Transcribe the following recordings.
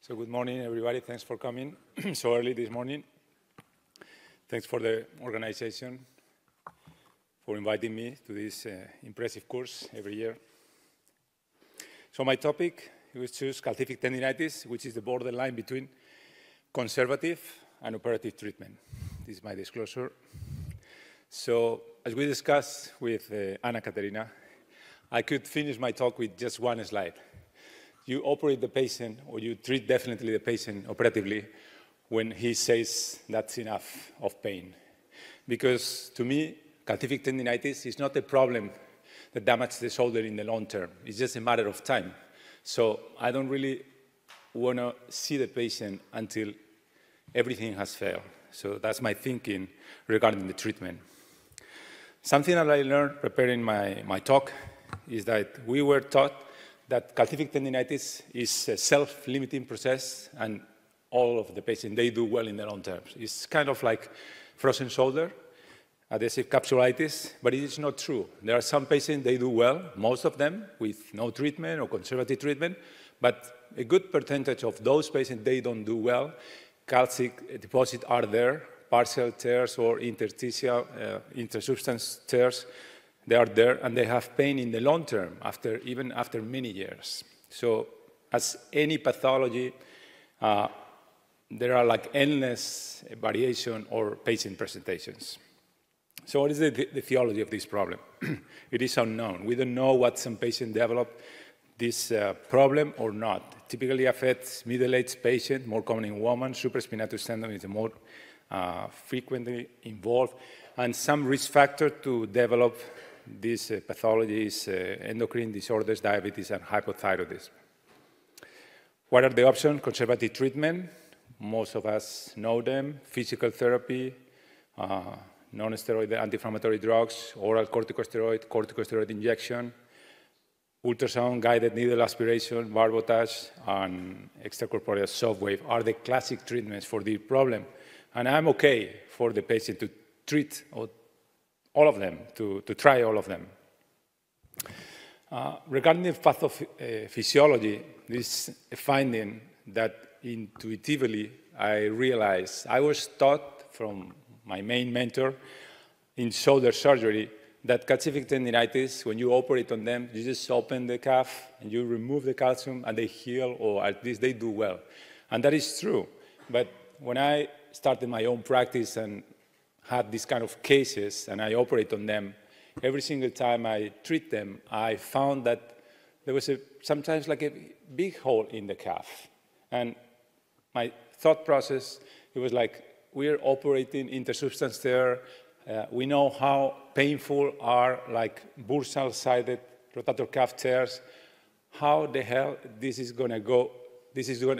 So good morning, everybody. Thanks for coming so early this morning. Thanks for the organization for inviting me to this impressive course every year. So my topic was choose calcific tendinitis, which is the borderline between conservative and operative treatment. This is my disclosure. So as we discussed with Anna Katerina, I could finish my talk with just one slide. You operate the patient, or you treat definitely the patient operatively when he says that's enough of pain. Because to me, calcific tendinitis is not a problem that damages the shoulder in the long term. It's just a matter of time. So I don't really want to see the patient until everything has failed. So that's my thinking regarding the treatment. Something that I learned preparing my talk is that we were taught that calcific tendinitis is a self-limiting process, and all of the patients, they do well in the long term. It's kind of like frozen shoulder, adhesive capsulitis, but it is not true. There are some patients, they do well, most of them, with no treatment or conservative treatment, but a good percentage of those patients, they don't do well. Calcic deposits are there, partial tears or interstitial, intersubstance tears. They are there, and they have pain in the long term, even after many years. So as any pathology, there are like endless variation or patient presentations. So what is the theology of this problem? It is unknown. We don't know what some patients develop this problem or not. Typically affects middle-aged patients, more common in women. Supraspinatus tendon is the more frequently involved. And some risk factor to develop this pathology is endocrine disorders, diabetes, and hypothyroidism. What are the options? Conservative treatment. Most of us know them. Physical therapy, non-steroid anti-inflammatory drugs, oral corticosteroid injection, ultrasound-guided needle aspiration, barbotage, and extracorporeal shockwave are the classic treatments for the problem. And I'm okay for the patient to treat all of them, to try all of them. Regarding the pathophysiology, this is a finding that intuitively I realized. I was taught from my main mentor in shoulder surgery that calcific tendinitis, when you operate on them, you just open the calf and you remove the calcium and they heal, or at least they do well. And that is true. But when I started my own practice and had these kind of cases, and I operate on them, every single time I treat them, I found that there was sometimes like a big hole in the calf. And my thought process, it was like, we're operating intersubstance tear. We know how painful are like bursal-sided rotator cuff tears. How the hell this is going to go? This is going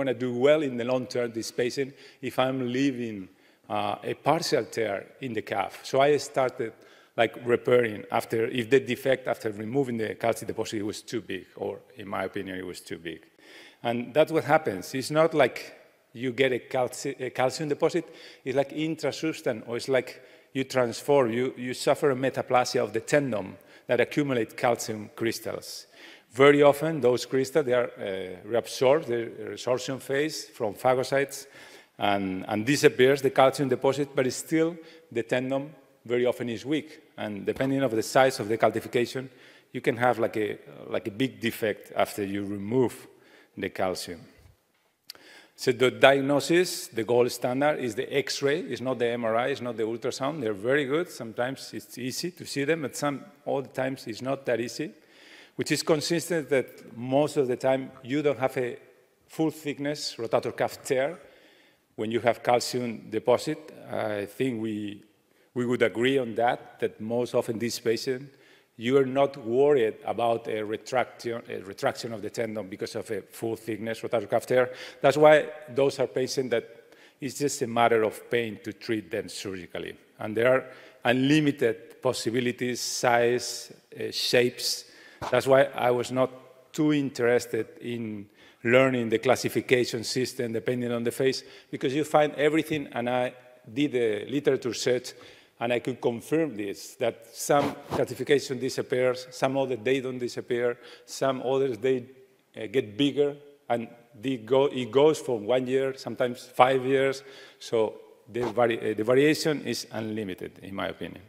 to do well in the long term, this patient, if I'm leaving a partial tear in the calf. So I started like repairing if the defect after removing the calcium deposit was too big, or in my opinion, it was too big. And that's what happens. It's not like you get a calcium deposit. It's like intrasubstance, or it's like you transform, you suffer a metaplasia of the tendon that accumulate calcium crystals. Very often, those crystals, they are reabsorbed, the resorption phase from phagocytes, and disappears the calcium deposit, but still the tendon very often is weak. And depending on the size of the calcification, you can have like a big defect after you remove the calcium. So the diagnosis, the gold standard, is the X-ray. It's not the MRI, it's not the ultrasound. They're very good. Sometimes it's easy to see them, but all the times it's not that easy, which is consistent that most of the time you don't have a full thickness rotator cuff tear. When you have calcium deposit, I think we would agree on that most often these patients, you are not worried about a retraction of the tendon because of a full thickness rotator cuff tear. That's why those are patients that it's just a matter of pain to treat them surgically. And there are unlimited possibilities, size, shapes. That's why I was not too interested in learning the classification system depending on the phase, because you find everything, and I did a literature search, and I could confirm this, that some classification disappears, some others, they don't disappear, some others, they get bigger, and it goes for 1 year, sometimes 5 years, so the variation is unlimited, in my opinion.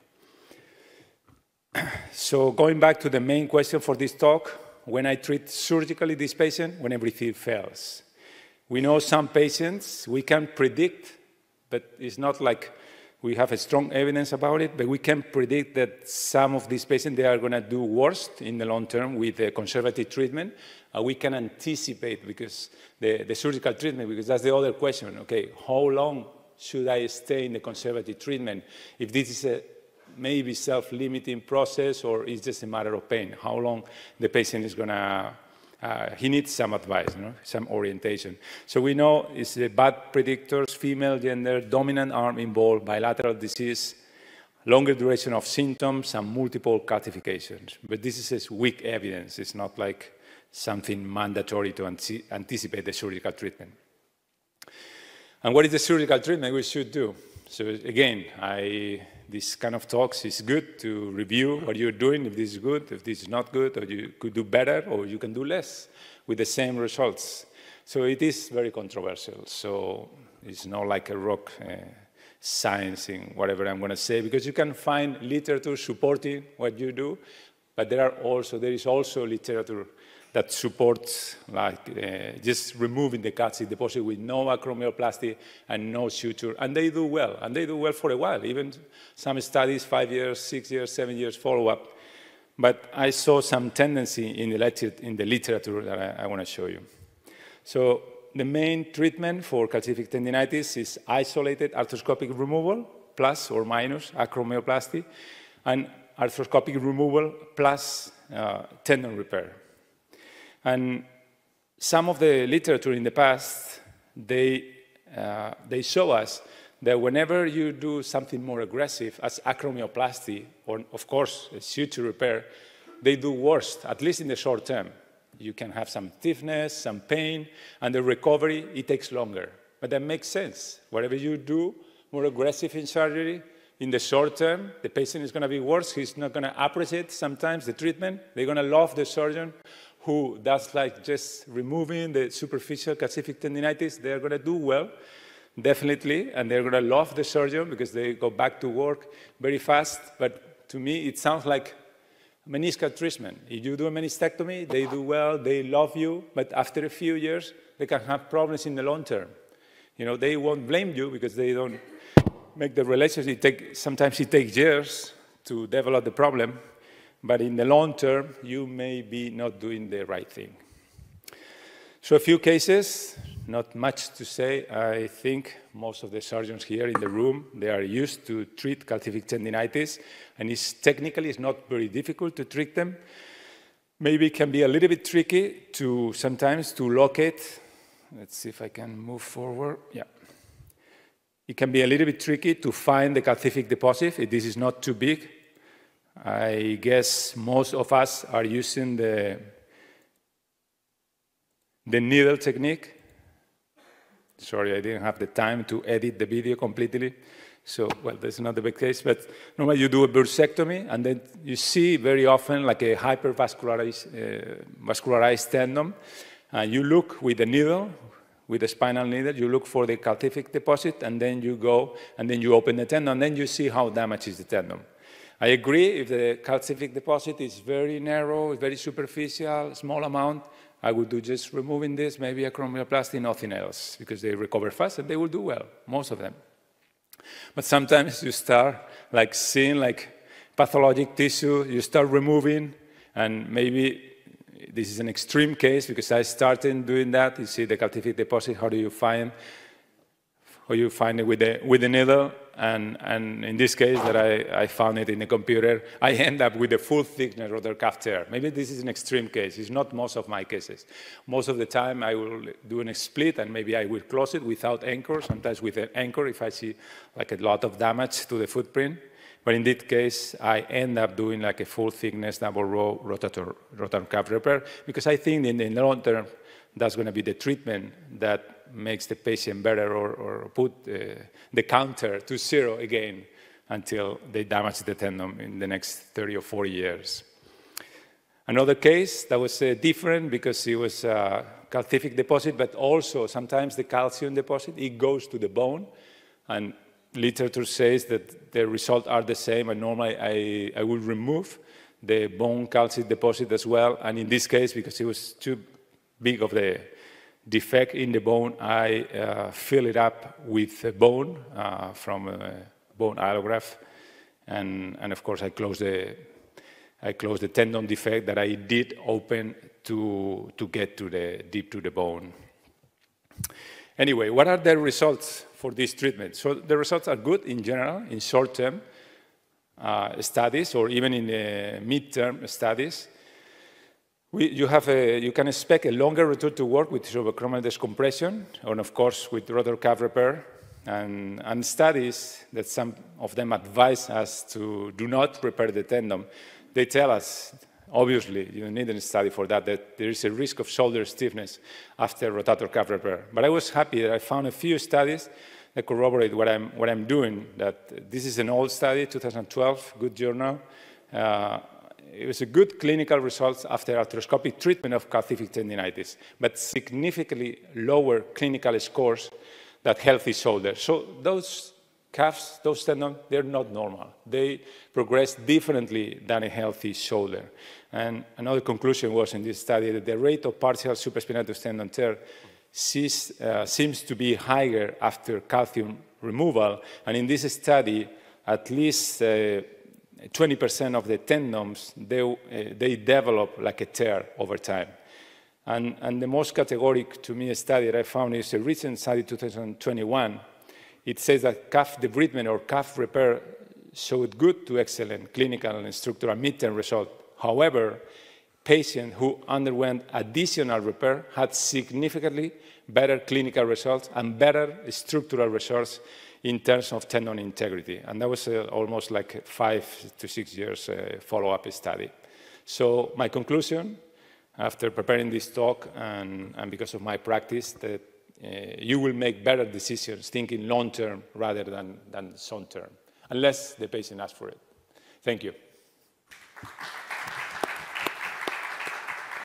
So going back to the main question for this talk, when I treat surgically this patient, when everything fails. We know some patients we can predict, but it's not like we have a strong evidence about it, but we can predict that some of these patients, they are going to do worse in the long term with the conservative treatment. We can anticipate because the surgical treatment, because that's the other question, okay, how long should I stay in the conservative treatment? If this is a maybe self-limiting process or it's just a matter of pain, how long the patient is going to, he needs some advice, some orientation. So we know it's the bad predictors, female gender, dominant arm involved, bilateral disease, longer duration of symptoms, and multiple calcifications. But this is weak evidence. It's not like something mandatory to anticipate the surgical treatment. And what is the surgical treatment we should do? So again, this kind of talks is good to review what you're doing, if this is good, if this is not good, or you could do better, or you can do less with the same results. So it is very controversial. So it's not like a rock science in whatever I'm going to say, because you can find literature supporting what you do, but there is also literature that supports just removing the calcium deposit with no acromioplasty and no suture. And they do well, and they do well for a while. Even some studies, 5 years, 6 years, 7 years follow-up. But I saw some tendency in the literature that I want to show you. So the main treatment for calcific tendinitis is isolated arthroscopic removal plus or minus acromioplasty, and arthroscopic removal plus tendon repair. And some of the literature in the past, they show us that whenever you do something more aggressive, as acromioplasty, or of course, a suture repair, they do worse, at least in the short term. You can have some stiffness, some pain, and the recovery, it takes longer. But that makes sense. Whatever you do more aggressive in surgery, in the short term, the patient is going to be worse. He's not going to appreciate sometimes the treatment. They're going to love the surgeon who does like just removing the superficial calcific tendinitis. They're going to do well, definitely, and they're going to love the surgeon because they go back to work very fast. But to me, it sounds like meniscal treatment. If you do a meniscectomy, they do well, they love you, but after a few years, they can have problems in the long term. You know, they won't blame you because they don't make the relationship. Sometimes it takes years to develop the problem. But in the long term, you may be not doing the right thing. So a few cases, not much to say. I think most of the surgeons here in the room, they are used to treat calcific tendinitis, and it's not very difficult to treat them. Maybe it can be a little bit tricky sometimes to locate. Let's see if I can move forward. Yeah. It can be a little bit tricky to find the calcific deposit if this is not too big. I guess most of us are using the needle technique. Sorry, I didn't have the time to edit the video completely. So, well, that's not the big case, but normally you do a bursectomy, and then you see very often like a vascularized tendon. You look with the needle, with the spinal needle, you look for the calcific deposit, and then you go, and then you open the tendon, and then you see how damaged is the tendon. I agree, if the calcific deposit is very narrow, very superficial, small amount, I would do just removing this, maybe acromioplasty, nothing else, because they recover fast and they will do well, most of them. But sometimes you start like seeing like pathologic tissue, you start removing, and maybe this is an extreme case because I started doing that. You see the calcific deposit, how do you find it with the needle? And in this case that I found it in the computer, I end up with a full thickness rotator cuff tear. Maybe this is an extreme case. It's not most of my cases. Most of the time I will do a split and maybe I will close it without anchor, sometimes with an anchor if I see like a lot of damage to the footprint. But in this case, I end up doing like a full thickness double row rotator cuff repair because I think in the long term, that's going to be the treatment that makes the patient better or put the counter to 0 again until they damage the tendon in the next 30 or 40 years. Another case that was different because it was a calcific deposit, but also sometimes the calcium deposit, it goes to the bone, and literature says that the results are the same, and normally I will remove the bone calcium deposit as well, and in this case, because it was too big of the defect in the bone, I fill it up with bone from a bone allograft, and of course I close the tendon defect that I did open to get to deep to the bone. Anyway, what are the results for this treatment? So the results are good in general, in short-term studies, or even in the mid-term studies. You can expect a longer return to work with subacromial decompression, and of course with rotator cuff repair, and studies that some of them advise us to do not repair the tendon. They tell us, obviously, you need a study for that there is a risk of shoulder stiffness after rotator cuff repair. But I was happy that I found a few studies that corroborate what I'm doing, that this is an old study, 2012, good journal. It was a good clinical results after arthroscopic treatment of calcific tendinitis, but significantly lower clinical scores than healthy shoulder. So those calves, those tendons, they're not normal. They progress differently than a healthy shoulder. And another conclusion was in this study that the rate of partial supraspinatus tendon tear seems to be higher after calcium removal. And in this study, at least 20% of the tendons, they develop like a tear over time. And the most categoric to me study that I found is a recent study, 2021. It says that calf debridement or calf repair showed good to excellent clinical and structural midterm results. However, patients who underwent additional repair had significantly better clinical results and better structural results in terms of tendon integrity. And that was almost like 5 to 6 years follow-up study. So my conclusion, after preparing this talk and because of my practice, that you will make better decisions thinking long-term rather than short-term, unless the patient asks for it. Thank you.